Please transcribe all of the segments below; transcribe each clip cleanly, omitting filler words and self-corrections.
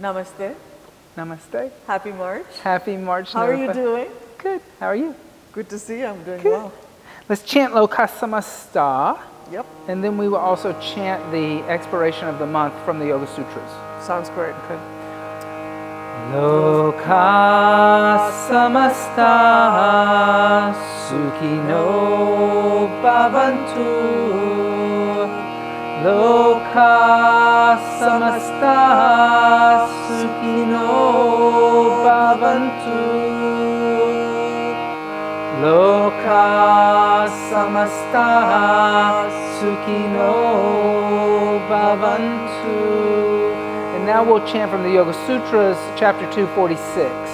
Namaste. Namaste. Happy March. Happy March, How are you Nirupa. doing? Good. How are you? Good to see you. I'm doing Good. well. Let's chant Lokasamasta, Yep. and then we will also chant the expiration of the month from the Yoga Sutras. Sounds great. Okay. Loka samasta sukhino bhavantu. Loka samasta sukhino bhavantu. Loka samasta sukhino bhavantu. And now we'll chant from the Yoga Sutras, chapter 246.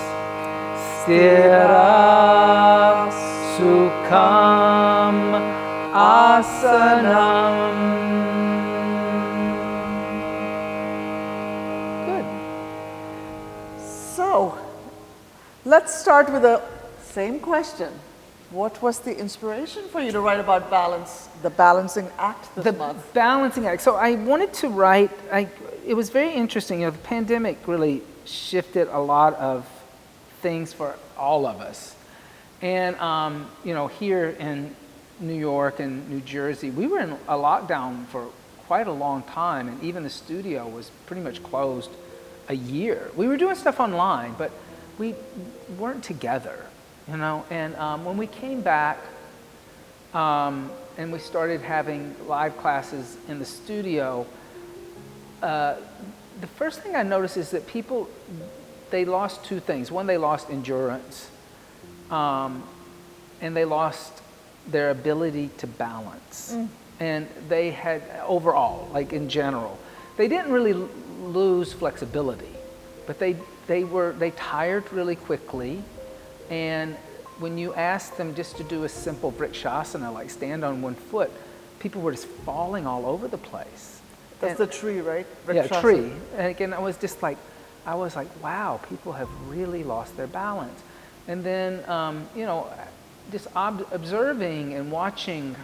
Sthira-sukham-āsanam. Good. So, let's start with the same question. What was the inspiration for you to write about balance, the balancing act this month? Balancing act. So I wanted to write, it was very interesting. The pandemic really shifted a lot of things for all of us. And, here in New York and New Jersey, we were in a lockdown for quite a long time, and even the studio was pretty much closed a year. We were doing stuff online, but we weren't together, And when we came back, and we started having live classes in the studio, the first thing I noticed is that people, they lost two things. One, they lost endurance, and they lost their ability to balance. And they had, overall, like in general, they didn't really lose flexibility, but they tired really quickly. And when you asked them just to do a simple vrikshasana, like stand on one foot, people were just falling all over the place. That's the tree, right? Yeah, tree. And again, I was like, wow, people have really lost their balance. And then, just observing and watching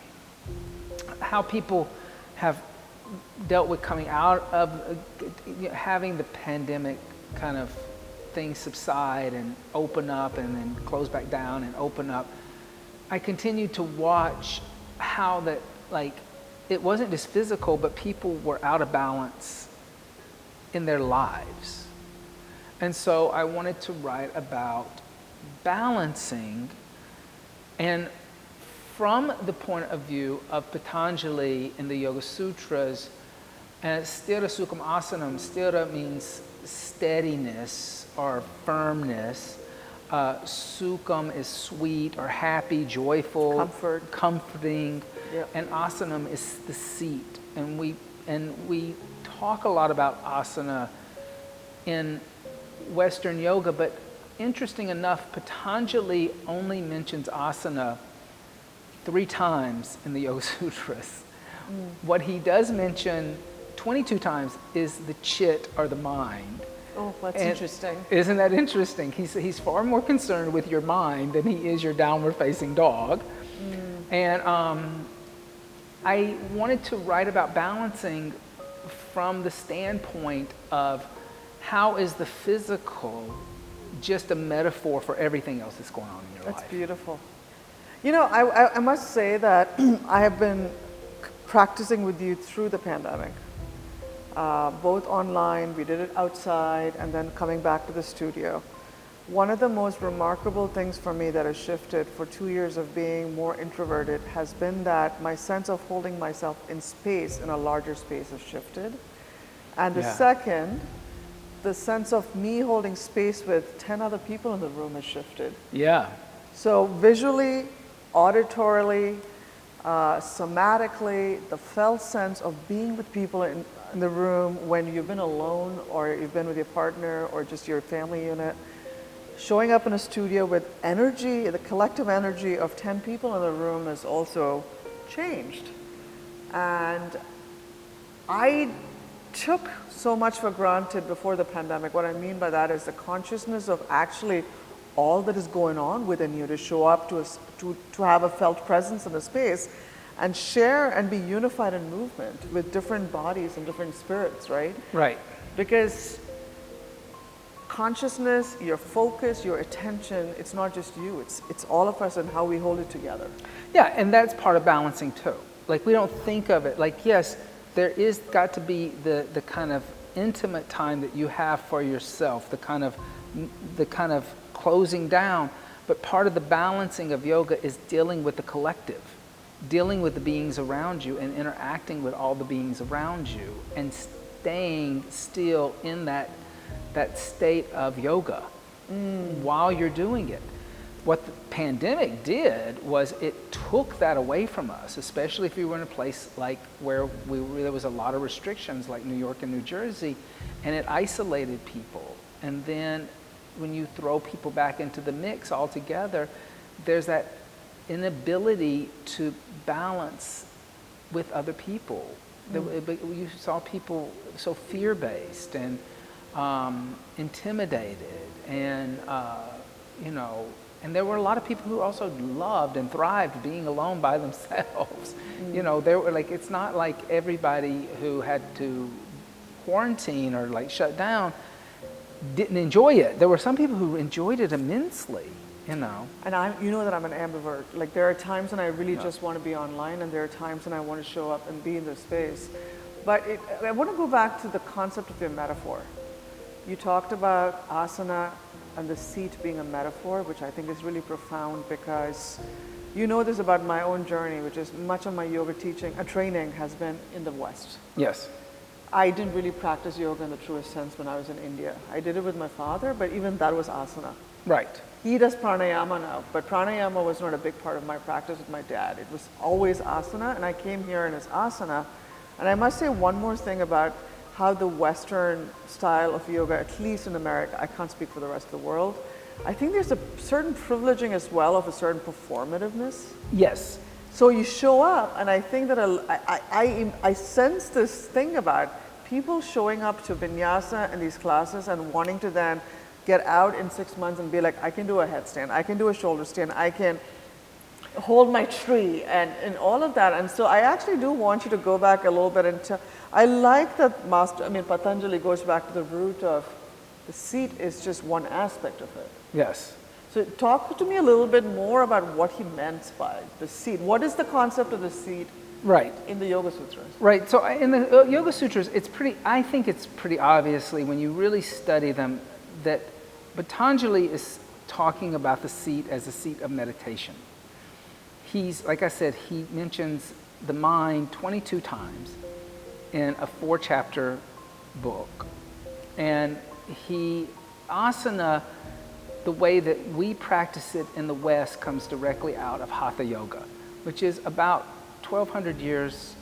how people have dealt with coming out of having the pandemic kind of things subside and open up and then close back down and open up. I continued to watch how that, it wasn't just physical, but people were out of balance in their lives. And so I wanted to write about balancing, and from the point of view of Patanjali in the Yoga Sutras, and sthira-sukham-āsanam. Sthira means steadiness or firmness. Sukham is sweet or happy, joyful, comforting. Yep. And asanam is the seat. And we talk a lot about asana in Western yoga, but interesting enough, Patanjali only mentions asana 3 times in the Yoga Sutras. What he does mention 22 times is the chit or the mind. Oh, that's interesting. Isn't that interesting? He's far more concerned with your mind than he is your downward facing dog. And I wanted to write about balancing from the standpoint of how is the physical just a metaphor for everything else that's going on in your life. That's beautiful. I must say that I have been practicing with you through the pandemic, both online, we did it outside, and then coming back to the studio. One of the most remarkable things for me that has shifted for 2 years of being more introverted has been that my sense of holding myself in space, in a larger space, has shifted. And the second, the sense of me holding space with 10 other people in the room has shifted. Yeah. So visually, auditorily, somatically, the felt sense of being with people in the room when you've been alone or you've been with your partner or just your family unit, showing up in a studio with energy, the collective energy of 10 people in the room has also changed. And I took so much for granted before the pandemic. What I mean by that is the consciousness of actually all that is going on within you, to show up, to have a felt presence in the space and share and be unified in movement with different bodies and different spirits, right? Right. Because consciousness, your focus, your attention, it's not just you, it's all of us and how we hold it together. Yeah, and that's part of balancing too. Like we don't think of it, like yes, there is got to be the kind of intimate time that you have for yourself, the kind of closing down, but part of the balancing of yoga is dealing with the collective, dealing with the beings around you and interacting with all the beings around you and staying still in that state of yoga while you're doing it. What the pandemic did was it took that away from us, especially if you were in a place like where there was a lot of restrictions like New York and New Jersey, and it isolated people. And then when you throw people back into the mix altogether, there's that inability to balance with other people. You saw people so fear-based and intimidated, and and there were a lot of people who also loved and thrived being alone by themselves. There were it's not like everybody who had to quarantine or shut down didn't enjoy it. There were some people who enjoyed it immensely. And you know that I'm an ambivert. Like there are times when I really just want to be online, and there are times when I want to show up and be in the space. But I want to go back to the concept of your metaphor. You talked about asana and the seat being a metaphor, which I think is really profound, because you know this about my own journey, which is much of my yoga teaching and training has been in the West. Yes. I didn't really practice yoga in the truest sense when I was in India. I did it with my father, but even that was asana. Right. He does pranayama now, but pranayama was not a big part of my practice with my dad. It was always asana, and I came here and it's asana. And I must say one more thing about how the Western style of yoga, at least in America, I can't speak for the rest of the world, I think there's a certain privileging as well of a certain performativeness. Yes. So you show up, and I think that I sense this thing about people showing up to vinyasa and these classes and wanting to then get out in 6 months and be like, I can do a headstand, I can do a shoulder stand, I can hold my tree, and all of that. And so I actually do want you to go back a little bit and I like that Patanjali goes back to the root of the seat is just one aspect of it. Yes. So talk to me a little bit more about what he meant by the seat. What is the concept of the seat in the Yoga Sutras? Right. So in the Yoga Sutras, I think it's pretty obviously, when you really study them, that Patanjali is talking about the seat as a seat of meditation. He's, like I said, he mentions the mind 22 times in a 4-chapter book. And asana, the way that we practice it in the West, comes directly out of Hatha Yoga, which is about 1,200 years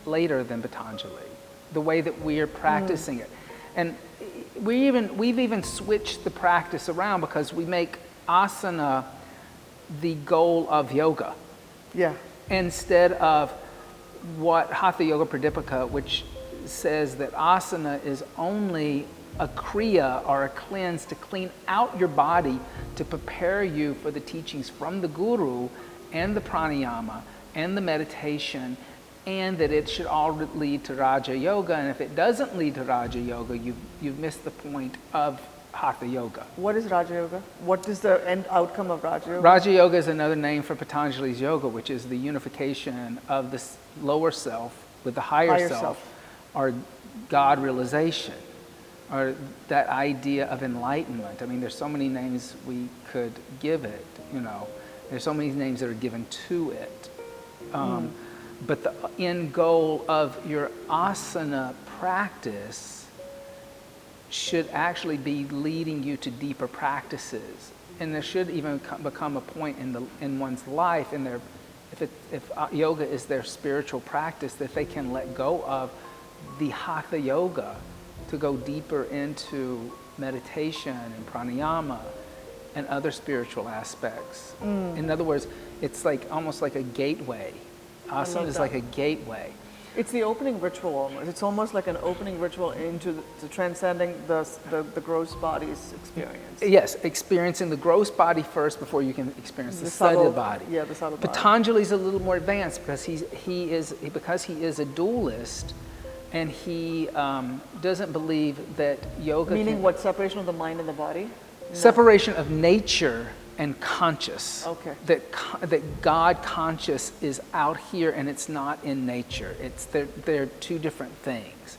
later than Patanjali, the way that we are practicing it. And we've even switched the practice around, because we make asana the goal of yoga. Yeah. Instead of what Hatha Yoga Pradipika, which says that asana is only a kriya or a cleanse to clean out your body to prepare you for the teachings from the guru and the pranayama and the meditation, and that it should all lead to Raja Yoga. And if it doesn't lead to Raja Yoga, you've missed the point of Hatha Yoga. What is Raja Yoga? What is the end outcome of Raja Yoga? Raja Yoga is another name for Patanjali's yoga, which is the unification of the lower self with the higher self, or God realization, or that idea of enlightenment. I mean, there's so many names we could give it, There's so many names that are given to it. But the end goal of your asana practice should actually be leading you to deeper practices, and there should even become a point in one's life, if yoga is their spiritual practice, that they can let go of the Hatha Yoga to go deeper into meditation and pranayama and other spiritual aspects. In other words, it's almost like a gateway. Asana is like a gateway. It's the opening ritual almost. It's almost like an opening ritual into transcending the gross body's experience. Yes, experiencing the gross body first before you can experience the subtle body. Yeah, the subtle body. Patanjali's a little more advanced, because he is a dualist, and he doesn't believe that yoga Meaning what? Separation of the mind and the body? No. Separation of nature and conscious. Okay. That God conscious is out here and it's not in nature. They're two different things.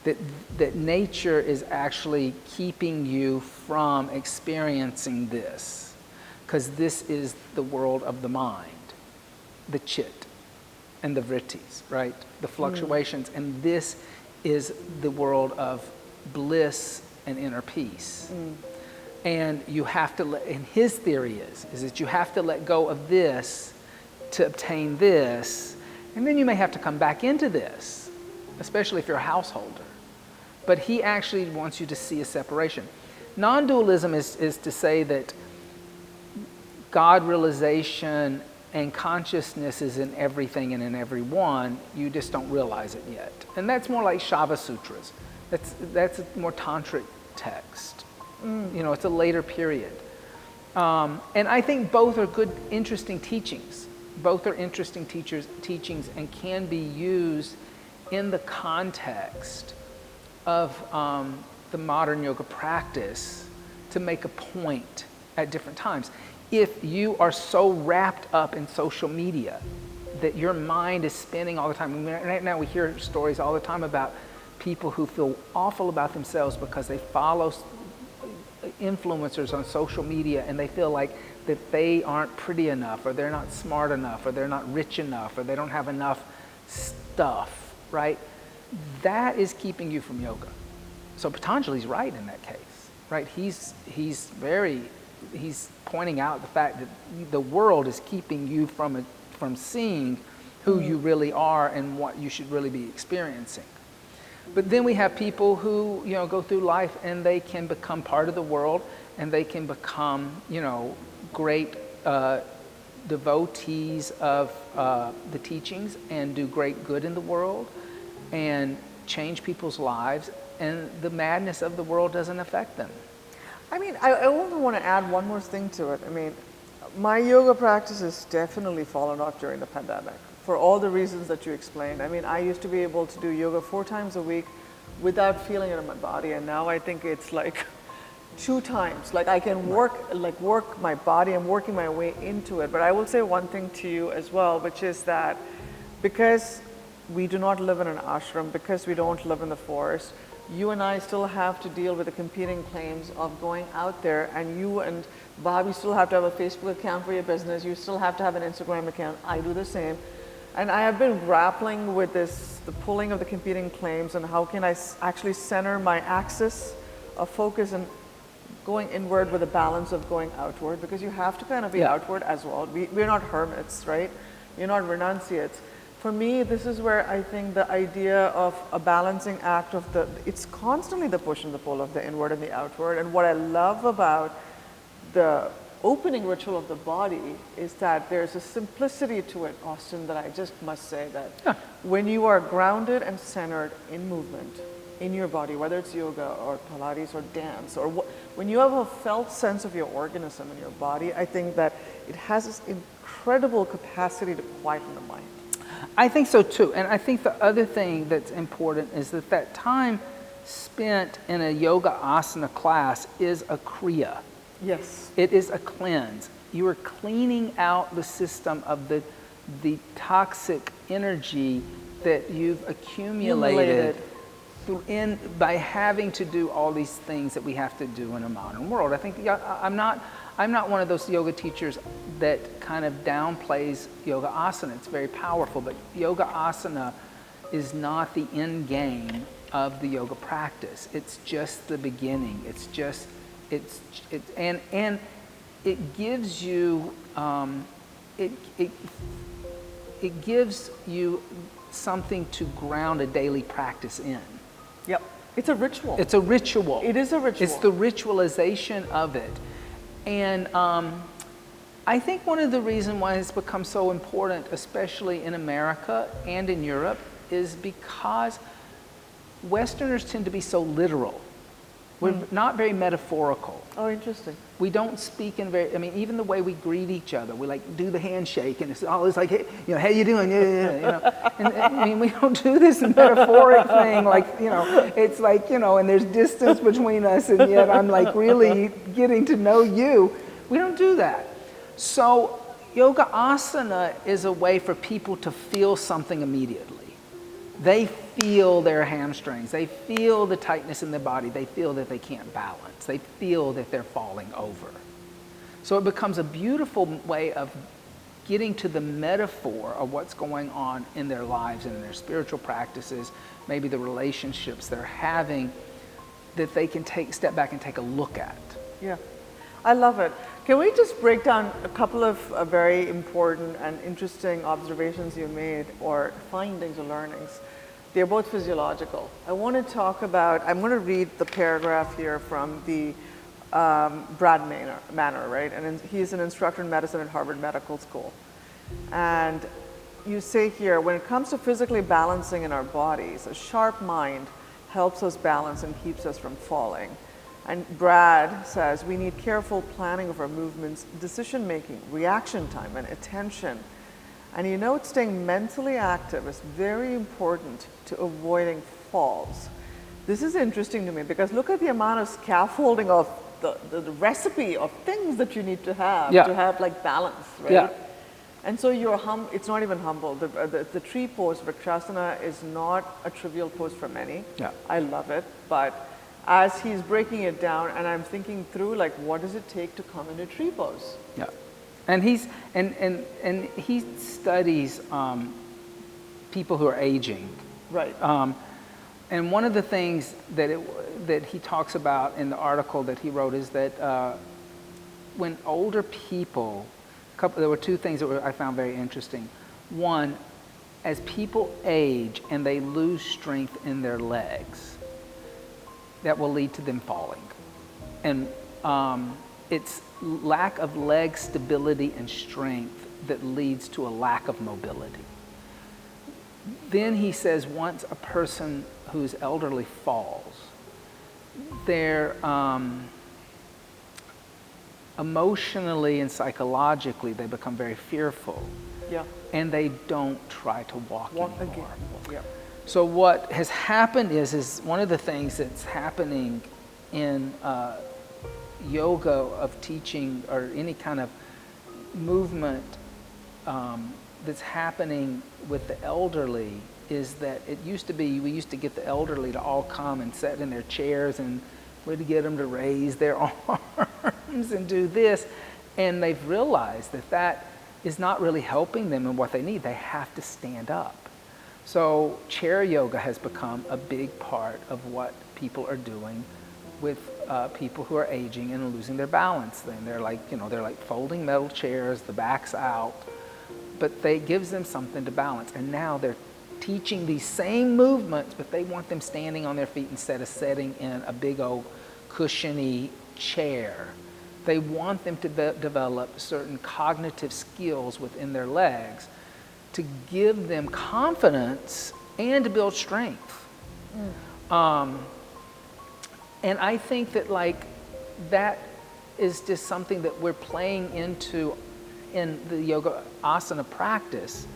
That nature is actually keeping you from experiencing this, because this is the world of the mind, the chit and the vrittis, right? The fluctuations, and this is the world of bliss and inner peace. And you have to and his theory is that you have to let go of this to obtain this, and then you may have to come back into this, especially if you're a householder. But he actually wants you to see a separation. Non-dualism is to say that God realization and consciousness is in everything and in everyone, you just don't realize it yet. And that's more like Yoga Sutras. That's a more tantric text. You know, it's a later period. And I think both are good, interesting teachings. Both are interesting teachings and can be used in the context of the modern yoga practice to make a point at different times. If you are so wrapped up in social media that your mind is spinning all the time. I mean, right now we hear stories all the time about people who feel awful about themselves because they follow influencers on social media and they feel like that they aren't pretty enough, or they're not smart enough, or they're not rich enough, or they don't have enough stuff, right? That is keeping you from yoga. So Patanjali's right in that case, right? He's pointing out the fact that the world is keeping you from seeing who you really are and what you should really be experiencing. But then we have people who, you know, go through life and they can become part of the world, and they can become, you know, great devotees of the teachings and do great good in the world and change people's lives, and the madness of the world doesn't affect them. I mean, I only want to add one more thing to it. I mean, my yoga practice has definitely fallen off during the pandemic for all the reasons that you explained. I mean, I used to be able to do yoga 4 times a week without feeling it in my body, and now I think it's like 2 times. Like I can work my body. I'm working my way into it. But I will say one thing to you as well, which is that because we do not live in an ashram, because we don't live in the forest, you and I still have to deal with the competing claims of going out there, and you and Bobby still have to have a Facebook account for your business. You still have to have an Instagram account. I do the same. And I have been grappling with this, the pulling of the competing claims, and how can I actually center my axis of focus and going inward with a balance of going outward, because you have to kind of be outward as well. We're not hermits, right? You're not renunciates. For me, this is where I think the idea of a balancing act of it's constantly the push and the pull of the inward and the outward. And what I love about the opening ritual of the body is that there's a simplicity to it, Austin, that I just must say that when you are grounded and centered in movement, in your body, whether it's yoga or Pilates or dance, or when you have a felt sense of your organism in your body, I think that it has this incredible capacity to quieten the mind. I think so too. And I think the other thing that's important is that time spent in a yoga asana class is a kriya. Yes. It is a cleanse. You are cleaning out the system of the toxic energy that you've accumulated by having to do all these things that we have to do in a modern world. I think I'm not one of those yoga teachers that kind of downplays yoga asana. It's very powerful, but yoga asana is not the end game of the yoga practice. It's just the beginning. And it gives you it gives you something to ground a daily practice in. Yep. It's a ritual. It's a ritual. It is a ritual. It's the ritualization of it. And I think one of the reasons why it's become so important, especially in America and in Europe, is because Westerners tend to be so literal. We're not very metaphorical. Oh, interesting. We don't speak in very, I mean, even the way we greet each other, we like do the handshake and it's always like, hey, you know, how you doing? Yeah, you know. And I mean, we don't do this metaphoric thing like, you know, it's like, you know, and there's distance between us and yet I'm like really getting to know you. We don't do that. So yoga asana is a way for people to feel something immediately. They feel their hamstrings. They feel the tightness in their body. They feel that they can't balance. They feel that they're falling over. So it becomes a beautiful way of getting to the metaphor of what's going on in their lives and in their spiritual practices, maybe the relationships they're having, that they can step back and take a look at. Yeah, I love it. Can we just break down a couple of very important and interesting observations you made, or findings or learnings? They're both physiological. I want to talk about, I'm going to read the paragraph here from the Brad Manor, right? And he's an instructor in medicine at Harvard Medical School. And you say here, when it comes to physically balancing in our bodies, a sharp mind helps us balance and keeps us from falling. And Brad says we need careful planning of our movements, decision making, reaction time, and attention. And you know, staying mentally active is very important to avoiding falls. This is interesting to me because look at the amount of scaffolding of the recipe of things that you need to have like balance, right? Yeah. And so it's not even humble. The tree pose, Vrikshasana, is not a trivial pose for many. Yeah. I love it, but as he's breaking it down, and I'm thinking through, like, what does it take to come into tree pose? Yeah. And he studies people who are aging. Right. And one of the things that he talks about in the article that he wrote is that when older people, there were two things that I found very interesting. One, as people age and they lose strength in their legs, that will lead to them falling. And it's lack of leg stability and strength that leads to a lack of mobility. Then he says once a person who's elderly falls, they're emotionally and psychologically they become very fearful. Yeah. And they don't try to walk anymore. Again. Yeah. So what has happened is one of the things that's happening in yoga of teaching or any kind of movement that's happening with the elderly is that it used to be, we used to get the elderly to all come and sit in their chairs and we'd get them to raise their arms and do this. And they've realized that that is not really helping them in what they need. They have to stand up. So chair yoga has become a big part of what people are doing with people who are aging and losing their balance. Then they're like, they're like folding metal chairs, the back's out, but they gives them something to balance. And now they're teaching these same movements, but they want them standing on their feet instead of sitting in a big old cushiony chair. They want them to develop certain cognitive skills within their legs to give them confidence and to build strength. And I think that that is just something that we're playing into in the yoga asana practice,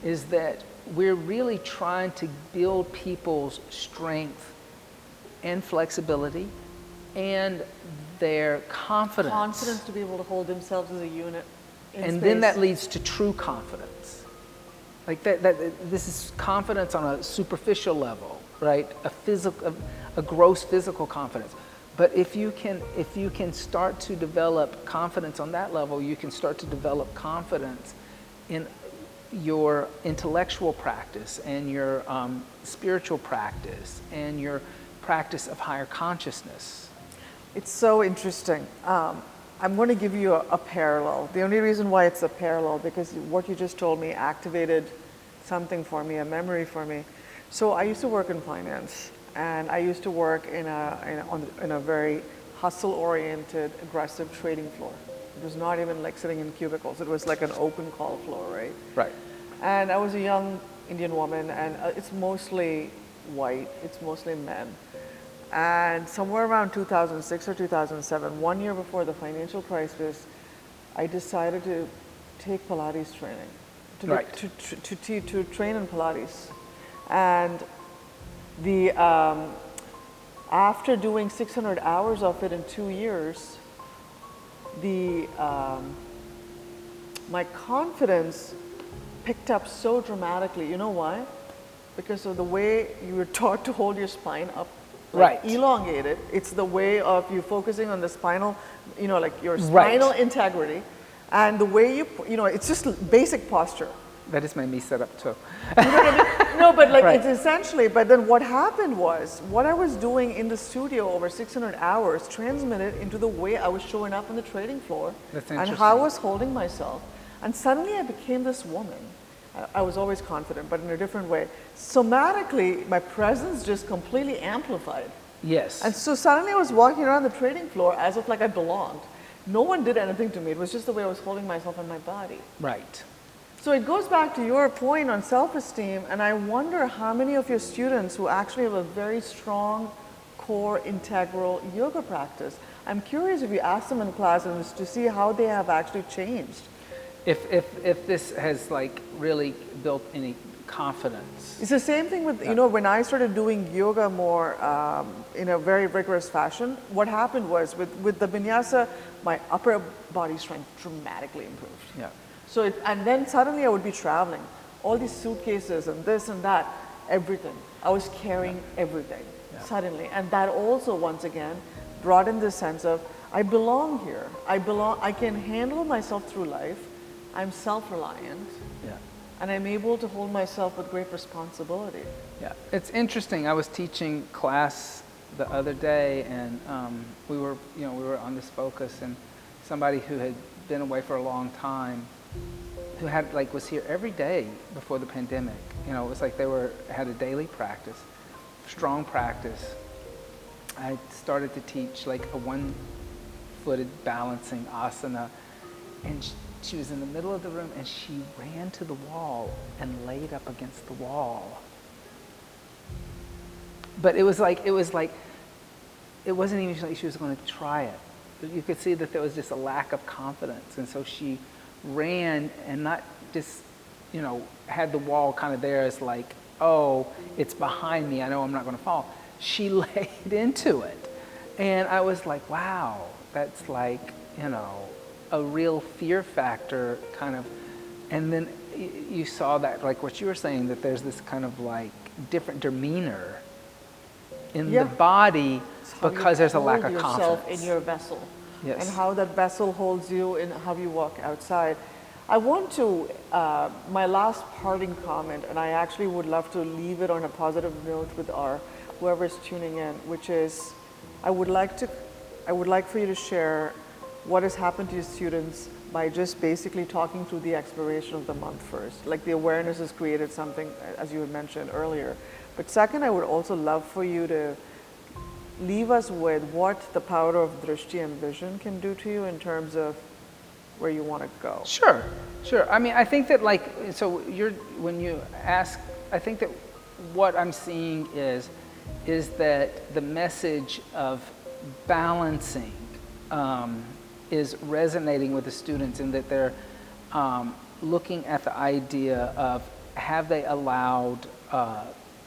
is that we're really trying to build people's strength and flexibility and their confidence. Confidence to be able to hold themselves as a unit in and space. then that leads to true confidence. Like this is confidence on a superficial level, right? A gross physical confidence. But if you can start to develop confidence on that level, you can start to develop confidence in your intellectual practice and your spiritual practice and your practice of higher consciousness. It's so interesting. I'm going to give you a parallel. The only reason why it's a parallel, because what you just told me activated something for me, a memory for me. So I used to work in finance, and I used to work in a very hustle-oriented, aggressive trading floor. It was not even like sitting in cubicles. It was like an open call floor, right? Right. And I was a young Indian woman, and it's mostly white. It's mostly men. And somewhere around 2006 or 2007, 1 year before the financial crisis, I decided to take Pilates training, Right. to train in Pilates. And the after doing 600 hours of it in 2 years, the my confidence picked up so dramatically. You know why? Because of the way you were taught to hold your spine up, like Right. elongated. It's the way of you focusing on the spinal, like your spinal integrity, and the way it's just basic posture. That just made me sit up too. No, but like Right. it's essentially, but then what happened was, what I was doing in the studio over 600 hours transmitted into the way I was showing up on the trading floor That's and interesting. how I was holding myself. And suddenly I became this woman. I was always confident, but in a different way. Somatically, my presence just completely amplified. Yes. And so suddenly I was walking around the trading floor as if like I belonged. No one did anything to me. It was just the way I was holding myself in my body. Right. So it goes back to your point on self-esteem, and I wonder how many of your students who actually have a very strong core integral yoga practice. I'm curious if you ask them in classes to see how they have actually changed. If this has like really built any confidence. It's the same thing with, when I started doing yoga more in a very rigorous fashion, what happened was with the vinyasa, my upper body strength dramatically improved. Yeah. So and then suddenly I would be traveling, all these suitcases and this and that, everything. I was carrying everything suddenly. And that also, once again, brought in this sense of, I belong here. I can handle myself through life. I'm self-reliant. Yeah. And I'm able to hold myself with great responsibility. Yeah. It's interesting. I was teaching class the other day, and we were on this focus, and somebody who had been away for a long time, who was here every day before the pandemic. It was like they had a daily practice, strong practice. I started to teach like a one-footed balancing asana, and she was in the middle of the room, and she ran to the wall and laid up against the wall. But it wasn't even like she was going to try it. You could see that there was just a lack of confidence, and so she ran and not just, had the wall kind of there as like, oh, it's behind me, I know I'm not going to fall. She laid into it. And I was like, wow, that's like, a real fear factor kind of. And then you saw that, like what you were saying, that there's this kind of like different demeanor in the body because there's a lack of confidence. In your vessel. Yes. And how that vessel holds you and how you walk outside. I want to, my last parting comment, and I actually would love to leave it on a positive note with whoever's tuning in, which is, I would like for you to share what has happened to your students by just basically talking through the exploration of the month first. Like the awareness has created something, as you had mentioned earlier. But second, I would also love for you to leave us with what the power of drishti and vision can do to you in terms of where you want to go. Sure. I mean, I think that when you ask, I think that what I'm seeing is that the message of balancing is resonating with the students, in that they're looking at the idea of, have they allowed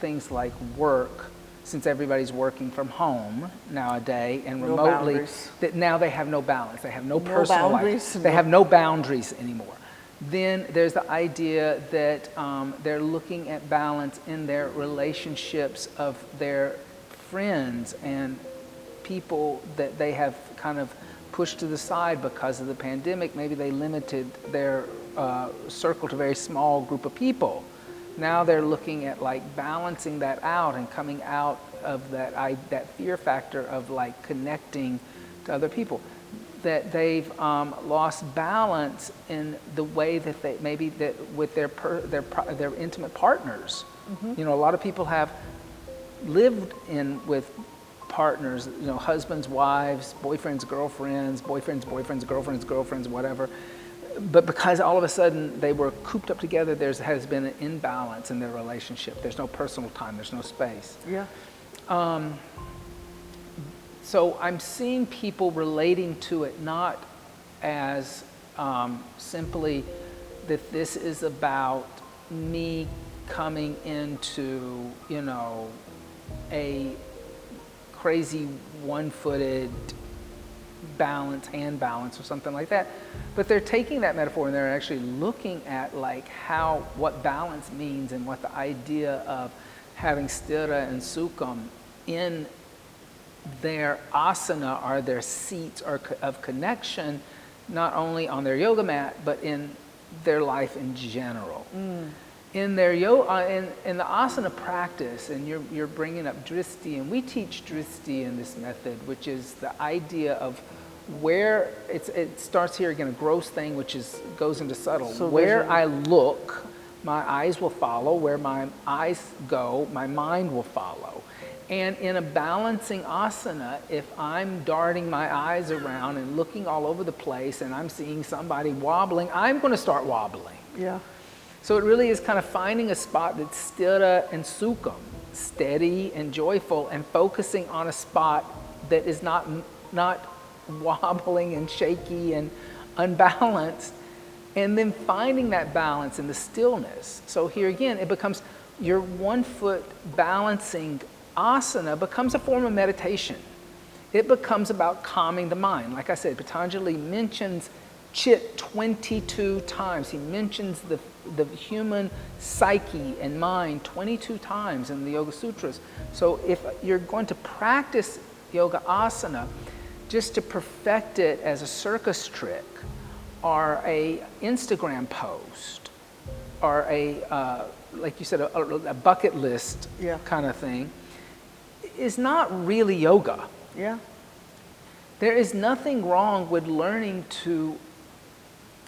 things like work, since everybody's working from home nowadays and remotely, that now they have no balance. They have no personal life. They have no boundaries anymore. Then there's the idea that they're looking at balance in their relationships of their friends and people that they have kind of pushed to the side because of the pandemic. Maybe they limited their circle to a very small group of people. Now they're looking at like balancing that out and coming out of that fear factor of like connecting to other people. That they've lost balance in the way that they maybe that with their intimate partners. Mm-hmm. A lot of people have lived with partners, husbands, wives, boyfriends, girlfriends, girlfriends, whatever. But because all of a sudden they were cooped up together, there has been an imbalance in their relationship. There's no personal time. There's no space. Yeah. So I'm seeing people relating to it not as simply that this is about me coming into, you know, a crazy one-footed balance, hand balance or something like that. But they're taking that metaphor and they're actually looking at like what balance means and what the idea of having sthira and sukham in their asana or their seats of connection, not only on their yoga mat, but in their life in general. In their in the asana practice, and you're bringing up dristi, and we teach dristi in this method, which is the idea of where it starts here again, a gross thing, which goes into subtle. So where I look, my eyes will follow. Where my eyes go, my mind will follow. And in a balancing asana, if I'm darting my eyes around and looking all over the place, and I'm seeing somebody wobbling, I'm going to start wobbling. Yeah. So it really is kind of finding a spot that's sthira and sukham, steady and joyful, and focusing on a spot that is not wobbling and shaky and unbalanced, and then finding that balance in the stillness. So here again, it becomes your 1 foot balancing asana becomes a form of meditation. It becomes about calming the mind. Like I said, Patanjali mentions chit 22 times. He mentions the human psyche and mind 22 times in the Yoga Sutras. So if you're going to practice yoga asana, just to perfect it as a circus trick or a Instagram post or like you said, a bucket list kind of thing, is not really yoga. Yeah. There is nothing wrong with learning to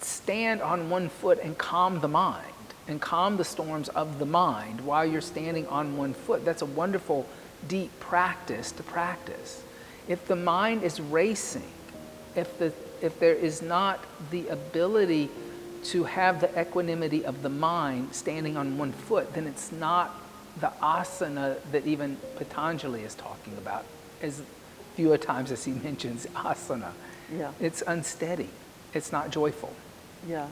stand on 1 foot and calm the mind and calm the storms of the mind while you're standing on 1 foot. That's a wonderful, deep practice to practice. If the mind is racing, if there is not the ability to have the equanimity of the mind standing on 1 foot, then it's not the asana that even Patanjali is talking about as few times as he mentions asana. Yeah. It's unsteady. It's not joyful. Yeah.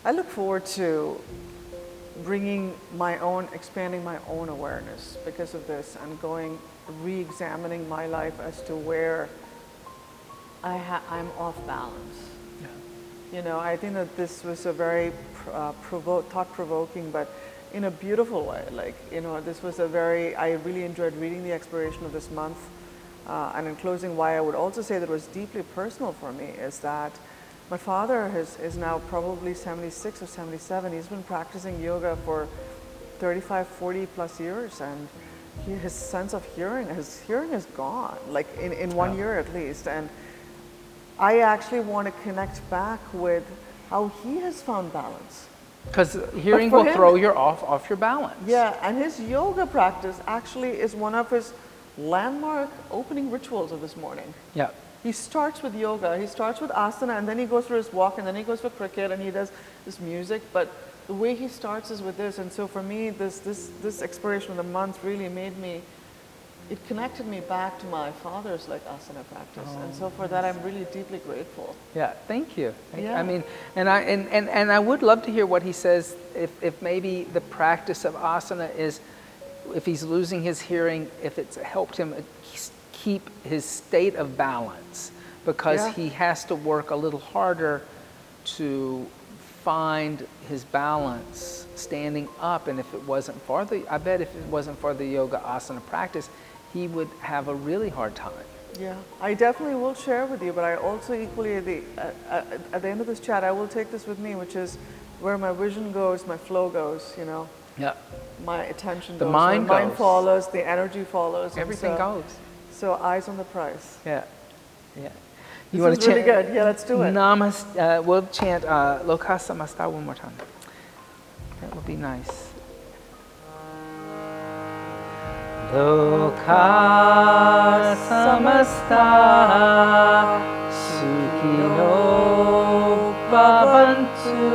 I look forward to expanding my own awareness because of this, and re-examining my life as to where I'm off balance. Yeah. You know, I think that this was a very thought-provoking, but in a beautiful way. Like, you know, I really enjoyed reading the exploration of this month. And in closing, why I would also say that it was deeply personal for me is that my father is now probably 76 or 77. He's been practicing yoga for 35, 40 plus years, and his sense of hearing is gone, like in 1 year at least. And I actually want to connect back with how he has found balance. Because hearing will throw you off your balance. Yeah, and his yoga practice actually is one of his landmark opening rituals of this morning. Yeah. He starts with yoga, he starts with asana, and then he goes for his walk, and then he goes for cricket, and he does this music. But the way he starts is with this. And so for me, this exploration of the month really it connected me back to my father's like asana practice. And so for that, I'm really deeply grateful. Yeah, thank you. I mean, and I would love to hear what he says if maybe the practice of asana is, if he's losing his hearing, if it's helped him keep his state of balance, because he has to work a little harder to find his balance standing up. And if it wasn't for I bet if it wasn't for the yoga asana practice, he would have a really hard time. Yeah, I definitely will share with you, but I also equally at the end of this chat, I will take this with me, which is where my vision goes, my flow goes, you know. Yeah. My attention The goes. mind my mind goes. follows, the energy follows. Everything goes. So eyes on the prize. Yeah. Yeah. This is really good. Yeah, let's do it. Namaste. We'll chant Loka Samasta one more time. That would be nice. Loka Samasta Sukhino Bhavantu.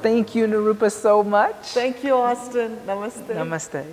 Thank you, Nirupa, so much. Thank you, Austin. Namaste. Namaste.